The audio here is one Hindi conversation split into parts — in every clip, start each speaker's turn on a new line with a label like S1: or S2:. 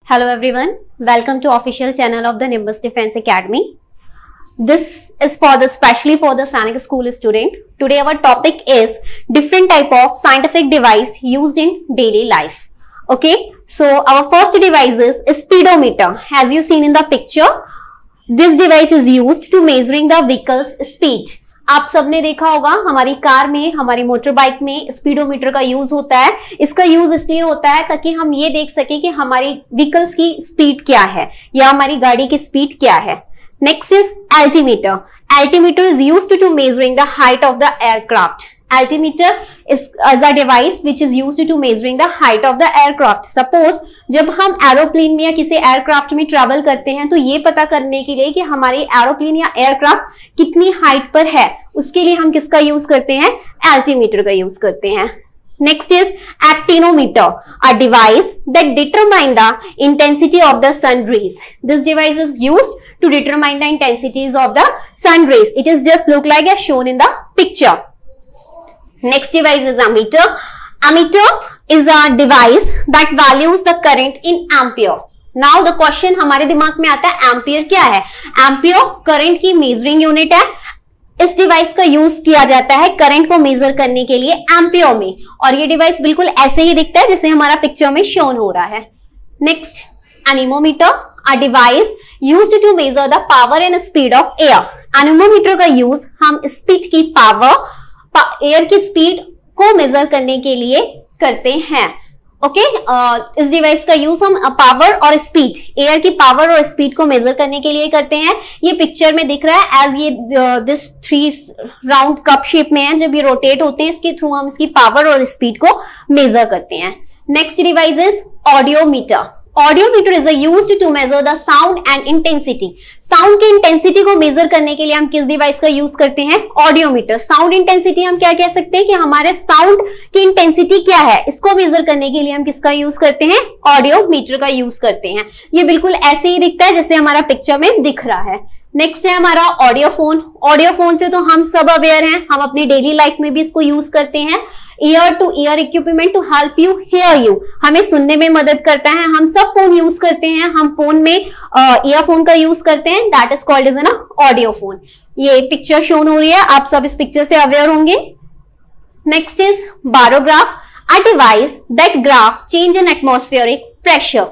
S1: Hello everyone, welcome to official channel of the Nimbus Defense Academy. This is especially for the Sainik School student. Today our topic is different type of scientific device used in daily life. Okay, so our first device is speedometer. As you seen in the picture, this device is used to measuring the vehicle's speed. आप सबने देखा होगा हमारी कार में, हमारी मोटर बाइक में स्पीडोमीटर का यूज होता है. इसका यूज इसलिए होता है ताकि हम ये देख सके कि हमारी व्हीकल्स की स्पीड क्या है या हमारी गाड़ी की स्पीड क्या है. Next is altimeter. Altimeter is used to measuring the height of the aircraft. Altimeter is a device which is used to measuring the height of the aircraft. Suppose जब हम एरोप्लेन में या किसी एयरक्राफ्ट में ट्रैवल करते हैं तो ये पता करने के लिए कि हमारी एरोप्लेन या एयरक्राफ्ट कितनी हाइट पर है, उसके लिए हम किसका यूज करते हैं? एल्टीमीटर का यूज करते हैं. Next is actinometer, a device that determine the intensity of the sun rays. This device is used to determine the intensities of the sun rays. It is just look like as shown in the picture. Next device is ammeter. Ammeter is a device that values the current in ampere. Now the question हमारे दिमाग में आता है एम्पियर क्या है? एम्पियर करंट की मेजरिंग यूनिट है. इस डिवाइस का यूज किया जाता है करंट को मेजर करने के लिए एम्पियर में, और ये डिवाइस बिल्कुल ऐसे ही दिखता है जैसे हमारा पिक्चर में शोन हो रहा है. Next anemometer, a device used to measure the power and speed of air. Anemometer का यूज हम स्पीड की पावर, एयर की स्पीड को मेजर करने के लिए करते हैं. ओके, इस डिवाइस का यूज हम पावर और स्पीड, एयर की पावर और स्पीड को मेजर करने के लिए करते हैं. ये पिक्चर में दिख रहा है एज ये दिस 3 राउंड कप शेप में है. जब ये रोटेट होते हैं इसके थ्रू हम इसकी पावर और स्पीड को मेजर करते हैं. Next device is audiometer. Audiometer is used to measure the sound and intensity. Sound की इंटेंसिटी को मेजर करने के लिए हम किस डिवाइस का यूज करते हैं? ऑडियोमीटर. साउंड इंटेंसिटी हम क्या कह सकते हैं कि हमारे साउंड की इंटेंसिटी क्या है, इसको मेजर करने के लिए हम किसका यूज करते हैं? ऑडियोमीटर का यूज करते हैं. ये बिल्कुल ऐसे ही दिखता है जैसे हमारा पिक्चर में दिख रहा है. नेक्स्ट है हमारा ऑडियोफोन. ऑडियोफोन से तो हम सब अवेयर हैं, हम अपनी डेली लाइफ में भी इसको यूज करते हैं. Ear to ear equipment to help you hear you, हमें सुनने में मदद करता है. हम सब फोन यूज करते हैं, हम फोन में ईयरफोन का यूज करते हैं. That is called as an audiophone. ये पिक्चर शोन हो रही है, आप सब इस पिक्चर से अवेयर होंगे. Next is barograph, a device that graph change in atmospheric pressure.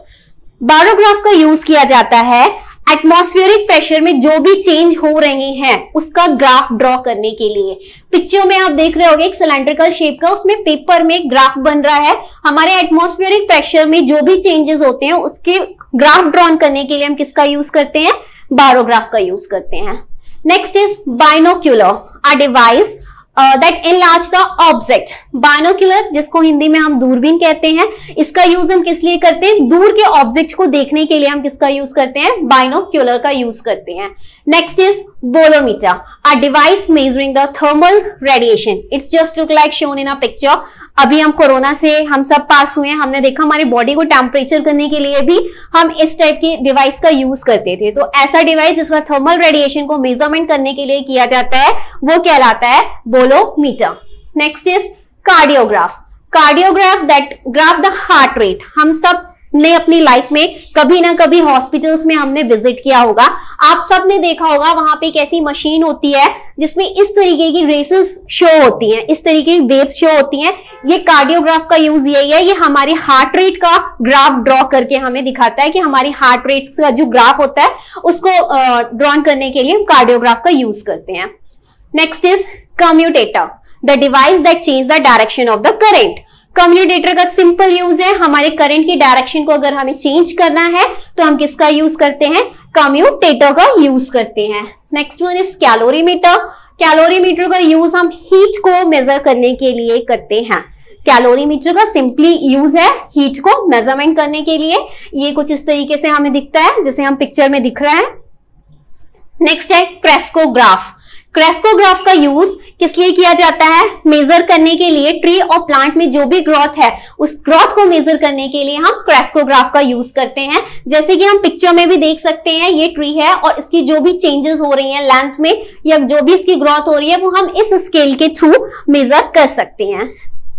S1: Barograph का यूज किया जाता है एटमॉस्फेरिक प्रेशर में जो भी चेंज हो रहे हैं उसका ग्राफ ड्रॉ करने के लिए. पिक्चर में आप देख रहे होंगे एक सिलेंड्रिकल शेप का, उसमें पेपर में ग्राफ बन रहा है. हमारे एटमॉस्फेरिक प्रेशर में जो भी चेंजेस होते हैं उसके ग्राफ ड्रॉ करने के लिए हम किसका यूज करते हैं? बारोग्राफ का यूज करते हैं. Next is binocular, a device that enlarge the object. Binocular, जिसको हिंदी में हम दूरबीन कहते हैं, इसका यूज हम किस लिए करते हैं? दूर के ऑब्जेक्ट को देखने के लिए हम किसका यूज करते हैं? बाइनोक्यूलर का यूज करते हैं. Next is bolometer, a device measuring the thermal radiation. It's just look like shown in a picture. अभी हम कोरोना से हम सब पास हुए हैं, हमने देखा हमारी बॉडी को टेम्परेचर करने के लिए भी हम इस टाइप की डिवाइस का यूज करते थे. तो ऐसा डिवाइस जिसका थर्मल रेडिएशन को मेजरमेंट करने के लिए किया जाता है वो कहलाता है bolometer. Next is cardiograph. Cardiograph that graph the heart rate. हम सब ने अपनी लाइफ में कभी ना कभी हॉस्पिटल्स में हमने विजिट किया होगा. आप सब ने देखा होगा वहां पे एक ऐसी मशीन होती है जिसमें इस तरीके की रेसेस शो होती हैं, इस तरीके की वेव्स शो होती हैं. ये कार्डियोग्राफ का यूज यही है. ये हमारी हार्ट रेट का ग्राफ ड्रॉ करके हमें दिखाता है कि हमारी हार्ट रेट का जो ग्राफ होता है उसको ड्रॉ करने के लिए हम कार्डियोग्राफ का यूज करते हैं. Next is commutator, the device that change the direction of the current. Commutator का सिंपल यूज है, हमारे करंट की डायरेक्शन को अगर हमें चेंज करना है तो हम किसका यूज करते हैं? कम्यूटेटर का यूज करते हैं. Next one is calorimeter. Calorimeter का यूज हम हीट को मेजर करने के लिए करते हैं. कैलोरीमीटर का सिंपली यूज है हीट को मेजरमेंट करने के लिए. ये कुछ इस तरीके से हमें दिखता है जैसे हम पिक्चर में दिख रहा है. नेक्स्ट है क्रेस्कोग्राफ. क्रेस्कोग्राफ का यूज किस लिए किया जाता है? मेजर करने के लिए ट्री और प्लांट में जो भी ग्रोथ है उस ग्रोथ को मेजर करने के लिए हम क्रेस्कोग्राफ का यूज करते हैं. जैसे कि हम पिक्चर में भी देख सकते हैं, ये ट्री है और इसकी जो भी चेंजेस हो रही हैं लेंथ में या जो भी इसकी ग्रोथ हो रही है वो हम इस स्केल के थ्रू मेजर कर सकते हैं.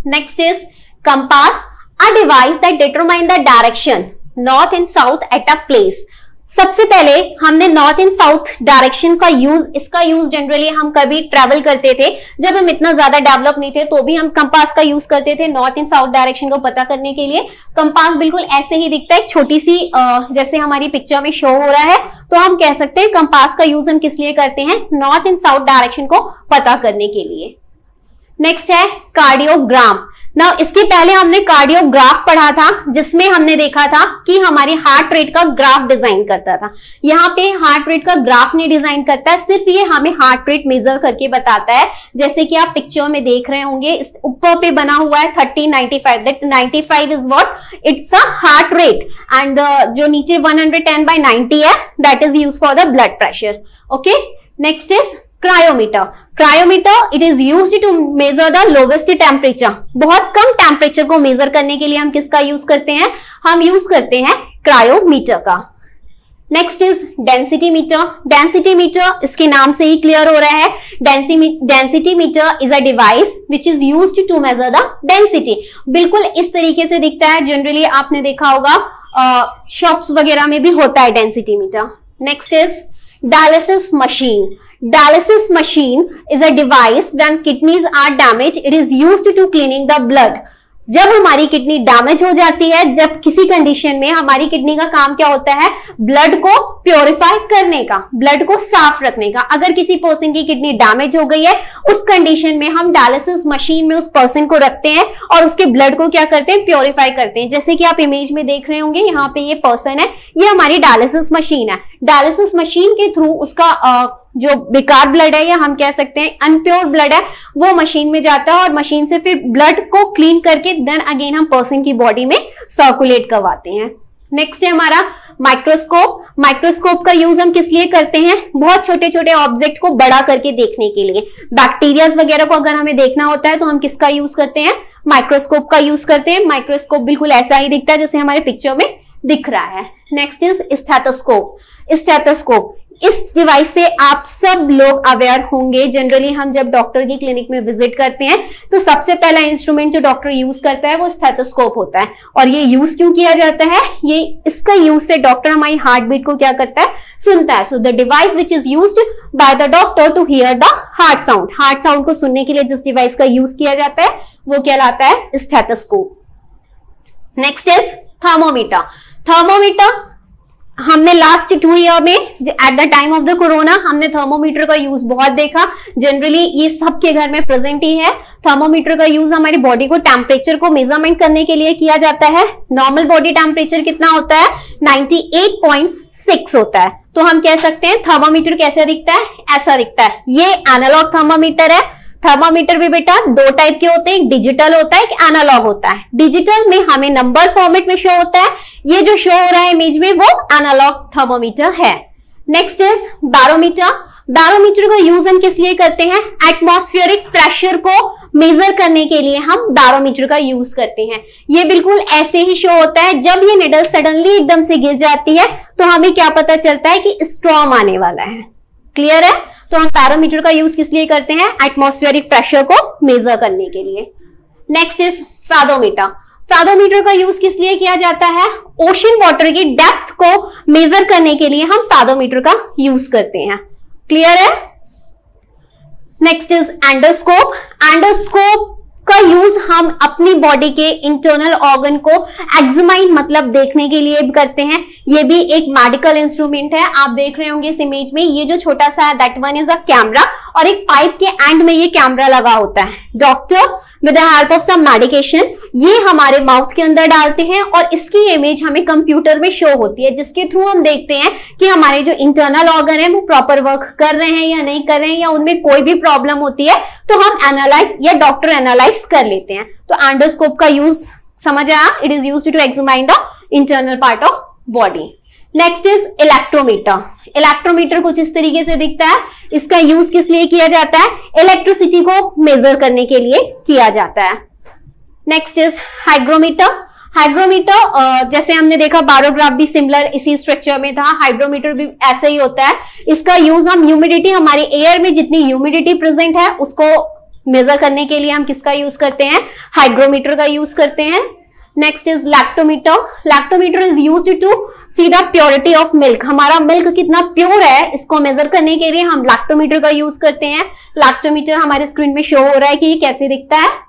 S1: Next is compass, a device that determine the direction north and south at a place. सबसे पहले हमने नॉर्थ एंड साउथ डायरेक्शन का यूज, इसका यूज जनरली हम कभी ट्रैवल करते थे जब हम इतना ज्यादा डेवलप नहीं थे तो भी हम कंपास का यूज करते थे नॉर्थ एंड साउथ डायरेक्शन को पता करने के लिए। कंपास बिल्कुल ऐसे ही दिखता है, छोटी सी जैसे हमारी पिक्चर में शो हो रहा है, तो हम कह सकते हैं कंपास का यूज हम किस लिए करते हैं, नॉर्थ एंड साउथ डायरेक्शन को पता करने के लिए। नेक्स्ट है कार्डियोग्राम। ना इसके पहले हमने कार्डियोग्राफ पढ़ा था जिसमें हमने देखा था कि हमारी हार्ट रेट का ग्राफ डिजाइन करता था। यहाँ पे हार्ट रेट का ग्राफ नहीं डिजाइन करता है, सिर्फ ये हमें हार्ट रेट मेजर करके बताता है। जैसे कि आप पिक्चर में देख रहे होंगे, इस ऊपर पे बना हुआ है 3095, that 95 is what, it's a heart rate, and जो नीचे 110/90 है that is use for the blood pressure. Okay, next is cryometer. Cryometer it is used to measure the lowest temperature. बहुत कम टेम्परेचर को मेजर करने के लिए हम किसका यूज करते हैं, हम यूज करते हैं क्रायोमीटर का। Next is density meter. Density meter इसके नाम से ही क्लियर हो रहा है, density meter is a device which is used to measure the density. बिल्कुल इस तरीके से दिखता है, जनरली आपने देखा होगा शॉप्स वगैरह में भी होता है density meter. Next is dialysis machine. Dialysis machine is a device when kidneys are damaged. It is used to cleaning the blood. जब हमारी किडनी डैमेज हो जाती है, जब किसी कंडीशन में हमारी किडनी का काम क्या होता है, ब्लड को प्योरीफाई करने का, ब्लड को साफ रखने का। अगर किसी पर्सन की किडनी डैमेज हो गई है, उस कंडीशन में हम डायलिसिस मशीन में उस पर्सन को रखते हैं और उसके ब्लड को क्या करते हैं, प्योरीफाई करते हैं। जैसे कि आप इमेज में देख रहे होंगे, यहाँ पे ये पर्सन है, ये हमारी डायलिसिस मशीन है। डायलिसिस मशीन के थ्रू उसका जो बेकार ब्लड है या हम कह सकते हैं अनप्योर ब्लड है, वो मशीन में जाता है और मशीन से फिर ब्लड को क्लीन करके देन अगेन हम पर्सन की बॉडी में सर्कुलेट करवाते हैं। नेक्स्ट है हमारा माइक्रोस्कोप। माइक्रोस्कोप का यूज हम किस लिए करते हैं, बहुत छोटे छोटे ऑब्जेक्ट को बड़ा करके देखने के लिए। बैक्टीरिया वगैरह को अगर हमें देखना होता है तो हम किसका यूज करते हैं, माइक्रोस्कोप का यूज करते हैं। माइक्रोस्कोप बिल्कुल ऐसा ही दिखता है जैसे हमारे पिक्चर में दिख रहा है। Next is stethoscope. स्टेथोस्कोप, इस डिवाइस से आप सब लोग अवेयर होंगे। जनरली हम जब डॉक्टर की क्लिनिक में विजिट करते हैं तो सबसे पहला इंस्ट्रूमेंट जो डॉक्टर यूज करता है वो स्टेथोस्कोप होता है। और ये यूज क्यों किया जाता है, ये इसका यूज से डॉक्टर हमारी हार्ट बीट को क्या करता है, सुनता है। So the device which is used by the doctor to hear the heart sound. Heart sound को सुनने के लिए जिस डिवाइस का यूज किया जाता है वो कहलाता है stethoscope. Next is thermometer. Thermometer हमने लास्ट 2 ईयर में at the time of the corona हमने थर्मोमीटर का यूज बहुत देखा। जनरली ये सबके घर में प्रेजेंट ही है। थर्मोमीटर का यूज हमारी बॉडी को टेम्परेचर को मेजरमेंट करने के लिए किया जाता है। नॉर्मल बॉडी टेम्परेचर कितना होता है, 98.6 होता है। तो हम कह सकते हैं थर्मोमीटर कैसे दिखता है, ऐसा दिखता है। ये एनालॉग थर्मोमीटर है। थर्मामीटर भी बेटा 2 टाइप के होते हैं, एक डिजिटल होता है, एक एनालॉग होता है। डिजिटल में हमें नंबर फॉर्मेट में शो होता है, ये जो शो हो रहा है इमेज में वो एनालॉग थर्मोमीटर है। Next is barometer. बैरोमीटर का यूज हम किस लिए करते हैं, एटमॉस्फेरिक प्रेशर को मेजर करने के लिए हम बैरोमीटर का यूज करते हैं। ये बिल्कुल ऐसे ही शो होता है, जब ये निडल सडनली एकदम से गिर जाती है तो हमें क्या पता चलता है कि स्टॉर्म आने वाला है। क्लियर है? तो हम बैरोमीटर का यूज किस लिए करते हैं, एटमॉस्फेरिक प्रेशर को मेजर करने के लिए। Next is spherometer. फेरोमीटर का यूज किस लिए किया जाता है, ओशन वाटर की डेप्थ को मेजर करने के लिए हम फेरोमीटर का यूज करते हैं। क्लियर है? Next is endoscope. एंडोस्कोप का यूज हम अपनी बॉडी के इंटरनल ऑर्गन को एग्जामाइन मतलब देखने के लिए करते हैं। ये भी एक मेडिकल इंस्ट्रूमेंट है। आप देख रहे होंगे इस इमेज में, ये जो छोटा सा है that one is a camera, और एक पाइप के एंड में ये कैमरा लगा होता है। Doctor with the help of some medication ये हमारे माउथ के अंदर डालते हैं और इसकी इमेज हमें कंप्यूटर में शो होती है, जिसके थ्रू हम देखते हैं कि हमारे जो इंटरनल ऑर्गन है वो प्रॉपर वर्क कर रहे हैं या नहीं कर रहे हैं, या उनमें कोई भी प्रॉब्लम होती है तो हम एनालाइज या डॉक्टर एनालाइज कर लेते हैं। तो एंडोस्कोप का यूज समझ आया, it is used to examine the internal part of body. Next is electrometer. Electrometer कुछ इस तरीके से दिखता है। इसका यूज किस लिए किया जाता है, इलेक्ट्रिसिटी को मेजर करने के लिए किया जाता है। Next is hygrometer. हाइग्रोमीटर जैसे हमने देखा बारोग्राफ भी सिमिलर इसी स्ट्रक्चर में था, हाइग्रोमीटर भी ऐसे ही होता है। इसका यूज हम ह्यूमिडिटी, हमारे एयर में जितनी ह्यूमिडिटी प्रेजेंट है उसको मेजर करने के लिए हम किसका यूज करते हैं, हाइग्रोमीटर का यूज करते हैं। Next is lactometer. Lactometer is used to see the purity of milk. हमारा मिल्क कितना प्योर है इसको मेजर करने के लिए हम लैक्टोमीटर का यूज करते हैं. लैक्टोमीटर हमारे स्क्रीन में शो हो रहा है कि ये कैसे दिखता है.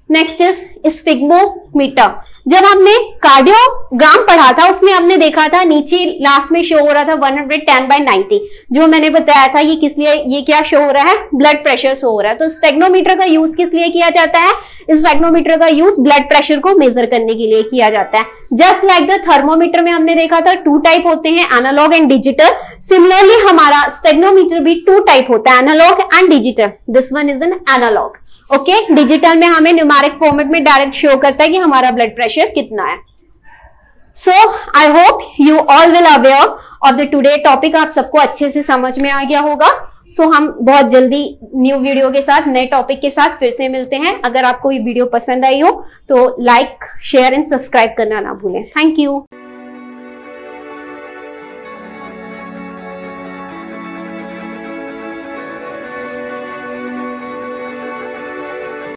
S1: Next is sphygmometer. जब हमने कार्डियोग्राम पढ़ा था उसमें हमने देखा था नीचे लास्ट में शो हो रहा था 110/90, जो मैंने बताया था ये किस लिए, ये क्या शो हो रहा है, ब्लड प्रेशर शो हो रहा है. तो स्फिग्मोमीटर का यूज किस लिए किया जाता है, स्फिग्मोमीटर का यूज ब्लड प्रेशर को मेजर करने के लिए किया जाता है. जस्ट लाइक द थर्मोमीटर में हमने देखा था 2 टाइप होते हैं, एनालॉग एंड डिजिटल. सिमिलरली हमारा स्फिग्मोमीटर भी 2 टाइप होता है, analogue and digital. This one is an analogue. Okay, digital में हमें न्यूमेरिक फॉर्मेट में डायरेक्ट शो करता है कि हमारा ब्लड प्रेशर कितना है. So I hope you all will aware of the today topic. आप सबको अच्छे से समझ में आ गया होगा. सो हम बहुत जल्दी न्यू वीडियो के साथ, नए टॉपिक के साथ फिर से मिलते हैं. अगर आपको ये वीडियो पसंद आई हो तो लाइक, शेयर एंड सब्सक्राइब करना ना भूलें. Thank you.